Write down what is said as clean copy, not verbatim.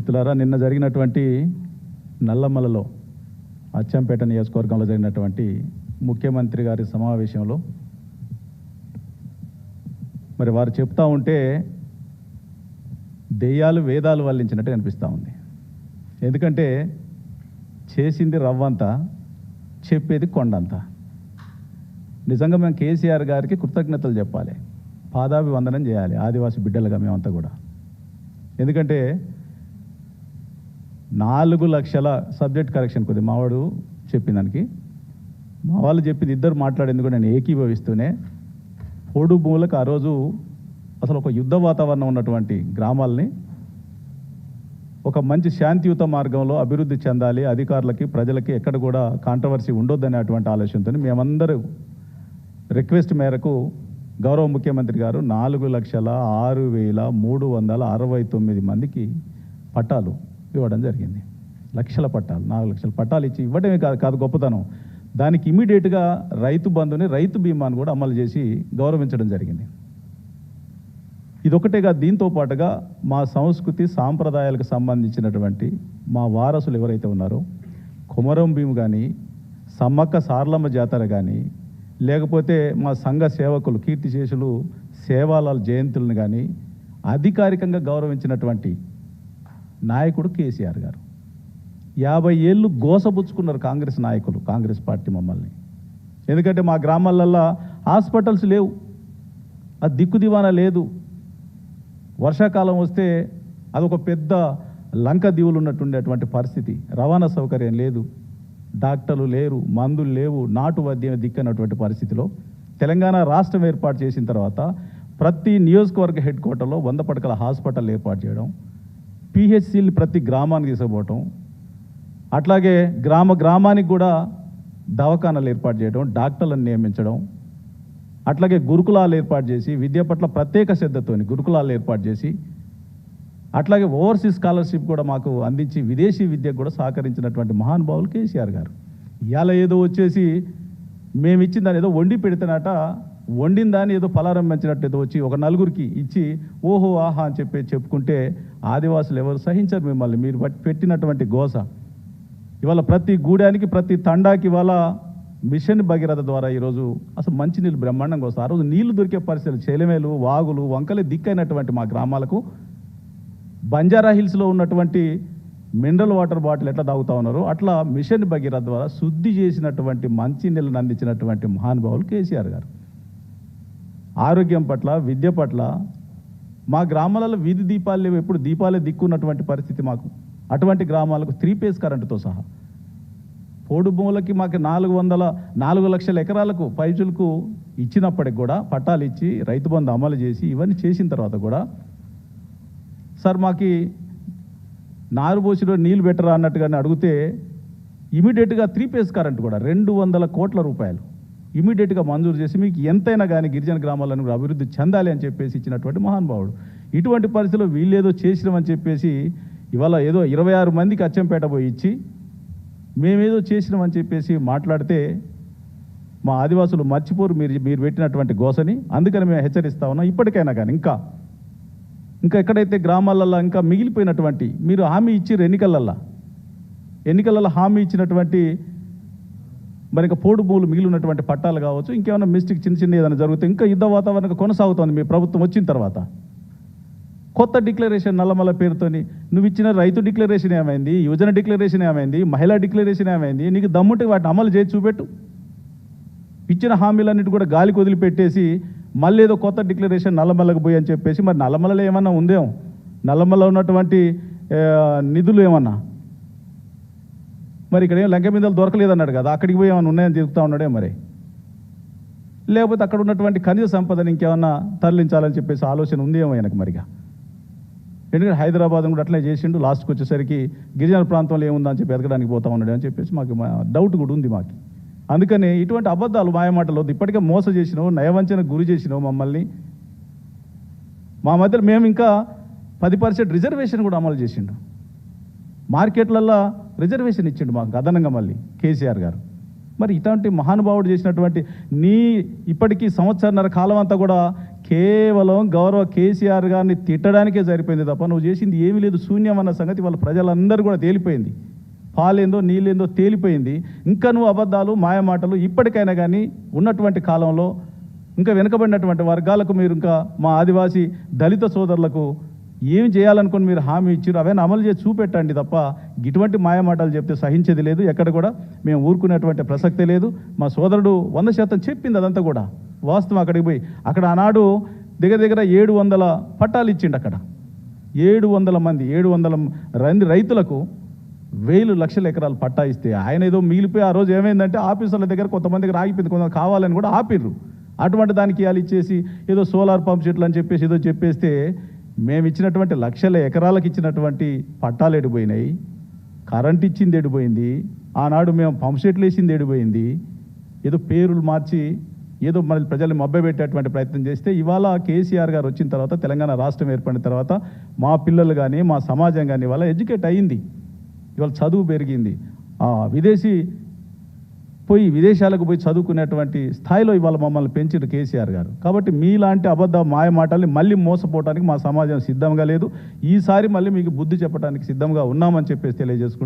మిత్రులారా, నిన్న జరిగినటువంటి నల్లమలలో అచ్చంపేట నియోజకవర్గంలో జరిగినటువంటి ముఖ్యమంత్రి గారి సమావేశంలో మరి వారు చెప్తా ఉంటే దెయ్యాలు వేదాలు వల్లించినట్టు అనిపిస్తూ ఉంది. ఎందుకంటే చేసింది రవ్వంతా, చెప్పేది కొండంతా. నిజంగా మేము కేసీఆర్ గారికి కృతజ్ఞతలు చెప్పాలి, పాదాభివందనం చేయాలి ఆదివాసి బిడ్డలుగా మేమంతా కూడా. ఎందుకంటే 4 లక్షల సబ్జెక్ట్ కరెక్షన్ కొద్ది మావాడు చెప్పిన దానికి మా వాళ్ళు చెప్పింది ఇద్దరు మాట్లాడేందుకు నేను ఏకీభవిస్తూనే పొడు భూములకు ఆ రోజు అసలు ఒక యుద్ధ వాతావరణం ఉన్నటువంటి గ్రామాలని ఒక మంచి శాంతియుత మార్గంలో అభివృద్ధి చెందాలి, అధికారులకి ప్రజలకి ఎక్కడ కూడా కాంట్రవర్సీ ఉండొద్దనేటువంటి ఆలోచనతో మేమందరూ రిక్వెస్ట్ మేరకు గౌరవ ముఖ్యమంత్రి గారు 4,06,369 మందికి పట్టాలు ఇవ్వడం జరిగింది. లక్షల పట్టాలు, 4 లక్షల పట్టాలు ఇచ్చి ఇవ్వడమే కాదు గొప్పతనం, దానికి ఇమీడియట్గా రైతు బంధుని, రైతు బీమాను కూడా అమలు చేసి గౌరవించడం జరిగింది. ఇదొకటేగా, దీంతో పాటుగా మా సంస్కృతి సాంప్రదాయాలకు సంబంధించినటువంటి మా వారసులు ఎవరైతే ఉన్నారో కొమరం భీం కానీ, సమ్మక్క సార్లమ్మ జాతర కానీ, లేకపోతే మా సంఘ సేవకులు కీర్తిశేషులు సేవాలాల్ జయంతులను కానీ అధికారికంగా గౌరవించినటువంటి నాయకుడు కేసీఆర్ గారు. 50 ఏళ్ళు గోసపుచ్చుకున్నారు కాంగ్రెస్ నాయకులు, కాంగ్రెస్ పార్టీ మమ్మల్ని. ఎందుకంటే మా గ్రామాలల్లో హాస్పిటల్స్ లేవు, అది దిక్కు దివానా లేదు. వర్షాకాలం వస్తే అదొక పెద్ద లంక దీవులు ఉన్నట్టుండేటువంటి పరిస్థితి, రవాణా సౌకర్యం లేదు, డాక్టర్లు లేరు, మందులు లేవు, నాటు వైద్యం దిక్కనటువంటి పరిస్థితిలో తెలంగాణ రాష్ట్రం ఏర్పాటు చేసిన తర్వాత ప్రతి నియోజకవర్గ హెడ్ క్వార్టర్లో 100 పడకల హాస్పిటల్ ఏర్పాటు చేయడం, పిహెచ్సిలు ప్రతి గ్రామానికి తీసుకుపోవటం, అట్లాగే గ్రామానికి కూడా దవాఖానాలు ఏర్పాటు చేయడం, డాక్టర్లను నియమించడం, అట్లాగే గురుకులాలు ఏర్పాటు చేసి విద్య పట్ల ప్రత్యేక శ్రద్ధతోని గురుకులాలు ఏర్పాటు చేసి, అట్లాగే ఓవర్సీస్ స్కాలర్షిప్ కూడా మాకు అందించి విదేశీ విద్యకు కూడా సహకరించినటువంటి మహానుభావులు కేసీఆర్ గారు. ఇవాళ ఏదో వచ్చేసి మేము ఇచ్చిన దాన్ని ఏదో వండి పెడితేనట, వండిన దాన్ని ఏదో పలారం పెంచినట్టు ఏదో వచ్చి ఒక నలుగురికి ఇచ్చి ఓహో ఆహా అని చెప్పుకుంటే ఆదివాసులు ఎవరు సహించరు మిమ్మల్ని, మీరు పెట్టినటువంటి గోస. ఇవాళ ప్రతి గూడానికి, ప్రతి తండాకి ఇవాళ మిషన్ భగీరథ ద్వారా ఈరోజు అసలు మంచినీళ్ళు బ్రహ్మాండంగా వస్తాయి. ఆ రోజు నీళ్లు దొరికే పరిస్థితులు, చెలిమేలు, వాగులు, వంకలే దిక్కైనటువంటి మా గ్రామాలకు బంజారా హిల్స్లో ఉన్నటువంటి మినరల్ వాటర్ బాటిల్ ఎట్లా తాగుతూ ఉన్నారో అట్లా మిషన్ భగీరథ ద్వారా శుద్ధి చేసినటువంటి మంచి నీళ్ళని అందించినటువంటి మహానుభావులు కేసీఆర్ గారు. ఆరోగ్యం పట్ల, విద్య పట్ల మా గ్రామాలలో వీధి దీపాలు లేవు, ఎప్పుడు దీపాలే దిక్కున్నటువంటి పరిస్థితి మాకు. అటువంటి గ్రామాలకు 3 ఫేజ్ కరెంటుతో సహా పోడు భూములకి మాకు 4 లక్షల ఎకరాలకు పైచులకు ఇచ్చినప్పటికి కూడా పట్టాలు ఇచ్చి రైతు బంధు అమలు చేసి ఇవన్నీ చేసిన తర్వాత కూడా సార్ మాకు నారుబోసిలో నీళ్ళు పెట్టరా అన్నట్టుగానే అడిగితే ఇమీడియట్గా 3 ఫేజ్ కరెంట్ కూడా 200 కోట్ల రూపాయలు ఇమీడియట్గా మంజూరు చేసి మీకు ఎంతైనా కానీ గిరిజన గ్రామాలను కూడా అభివృద్ధి చెందాలి అని చెప్పేసి ఇచ్చినటువంటి మహానుభావుడు. ఇటువంటి పరిస్థితుల్లో వీళ్ళేదో చేసినామని చెప్పేసి ఇవాళ ఏదో 26 మందికి అచ్చంపేట పోయి ఇచ్చి మేమేదో చేసినామని చెప్పేసి మాట్లాడితే మా ఆదివాసులు మర్చిపోరు మీరు పెట్టినటువంటి గోసని. అందుకని మేము హెచ్చరిస్తా ఉన్నాం, ఇప్పటికైనా కానీ ఇంకా ఎక్కడైతే గ్రామాలల్లో ఇంకా మిగిలిపోయినటువంటి మీరు హామీ ఇచ్చిర్రు ఎన్నికలలో హామీ ఇచ్చినటువంటి మరి ఇంకా పోడు భూములు మిగిలినటువంటి పట్టాలు కావచ్చు, ఇంకేమైనా మిస్టేక్ చిన్న ఏదైనా జరిగితే ఇంకా యుద్ధ వాతావరణం కొనసాగుతుంది. మీ ప్రభుత్వం వచ్చిన తర్వాత కొత్త డిక్లరేషన్ నల్లమల పేరుతోని నువ్వు ఇచ్చిన రైతు డిక్లరేషన్ ఏమైంది, యువజన డిక్లరేషన్ ఏమైంది, మహిళా డిక్లరేషన్ ఏమైంది, నీకు దమ్ముంటే వాటిని అమలు చేసి చూపెట్టు. ఇచ్చిన హామీలన్నిటి కూడా గాలికి వదిలిపెట్టేసి మళ్ళీ ఏదో కొత్త డిక్లరేషన్ నల్లమలకు పోయి అని చెప్పేసి, మరి నల్లమలలో ఏమన్నా ఉందేమో, నల్లమలలో ఉన్నటువంటి నిధులు ఏమన్నా మరి ఇక్కడ ఏం లంక మీదలు దొరకలేదన్నాడు కదా, అక్కడికి పోయి ఏమన్నా ఉన్నాయని చెప్తా ఉన్నాడే మరి, లేకపోతే అక్కడ ఉన్నటువంటి ఖనిజ సంపదని ఇంకేమన్నా తరలించాలని చెప్పేసి ఆలోచన ఉందేమో ఆయనకు మరిగా. ఎందుకంటే హైదరాబాద్ కూడా అట్లే చేసిండు, లాస్ట్కి వచ్చేసరికి గిరిజన ప్రాంతంలో ఏముందని చెప్పి ఎదగడానికి పోతా ఉన్నాడు అని చెప్పేసి మాకు డౌట్ కూడా ఉంది మాకు. అందుకని ఇటువంటి అబద్ధాలు, మాయమాటలు ఇప్పటికే మోస చేసినావు, నయవంచనకు గురి చేసినావు మమ్మల్ని. మా మధ్యలో మేము ఇంకా 10% రిజర్వేషన్ కూడా అమలు చేసిండు, మార్కెట్లల్లో రిజర్వేషన్ ఇచ్చిండు మాకు అదనంగా మళ్ళీ కేసీఆర్ గారు. మరి ఇటువంటి మహానుభావుడు చేసినటువంటి ఇప్పటికీ 1.5 సంవత్సరాల కాలం అంతా కూడా కేవలం గౌరవ కేసీఆర్ గారిని తిట్టడానికే సరిపోయింది తప్ప నువ్వు చేసింది ఏమీ లేదు, శూన్యం అన్న సంగతి వాళ్ళ ప్రజలందరూ కూడా తేలిపోయింది. పాలేందో నీళ్ళేందో తేలిపోయింది. ఇంకా నువ్వు అబద్ధాలు మాయమాటలు ఇప్పటికైనా కానీ ఉన్నటువంటి కాలంలో ఇంకా వెనుకబడినటువంటి వర్గాలకు మీరు ఇంకా మా ఆదివాసీ దళిత సోదరులకు ఏం చేయాలనుకుని మీరు హామీ ఇచ్చారు అవన్నీ అమలు చేసి చూపెట్టండి తప్ప ఇటువంటి మాయమాటలు చెప్తే సహించేది లేదు. ఎక్కడ కూడా మేము ఊరుకునేటువంటి ప్రసక్తే లేదు. మా సోదరుడు 100% చెప్పింది అదంతా కూడా వాస్తవం. అక్కడికి పోయి అక్కడ ఆనాడు దగ్గర 700 పట్టాలు ఇచ్చిండు. అక్కడ 700 మంది 700 రైతులకు 1000 లక్షల ఎకరాలు పట్టా ఇస్తే ఆయన ఏదో మిగిలిపోయి ఆ రోజు ఏమైందంటే ఆఫీసర్ల దగ్గర కొంతమందికి ఆగిపోయింది, కొంతమంది కావాలని కూడా ఆపిర్రు. అటువంటి దానికి ఇవాళ ఇచ్చేసి ఏదో సోలార్ పంప్ సెట్లు అని చెప్పేసి ఏదో చెప్పేస్తే మేము ఇచ్చినటువంటి లక్షల ఎకరాలకు ఇచ్చినటువంటి పట్టాలు ఎడిపోయినాయి, కరెంట్ ఇచ్చింది ఎడిపోయింది, ఆనాడు మేము పంప్ సెట్లు వేసింది ఎడిపోయింది. ఏదో పేర్లు మార్చి ఏదో మన ప్రజల్ని మభ్యపెట్టేటువంటి ప్రయత్నం చేస్తే ఇవాళ కేసీఆర్ గారు వచ్చిన తర్వాత తెలంగాణ రాష్ట్రం ఏర్పడిన తర్వాత మా పిల్లలు కానీ మా సమాజం కానీ ఇవాళ ఎడ్యుకేట్ అయ్యింది, ఇవాళ చదువు పెరిగింది. విదేశాలకు పోయి చదువుకునేటువంటి స్థాయిలో ఇవాళ మమ్మల్ని పెంచిన కేసీఆర్ గారు. కాబట్టి మీలాంటి అబద్ధ మాయ మాటల్ని మళ్ళీ మోసపోవడానికి మా సమాజం సిద్ధంగా లేదు. ఈసారి మళ్ళీ మీకు బుద్ధి చెప్పడానికి సిద్ధంగా ఉన్నామని చెప్పేసి తెలియజేసుకుంటాం.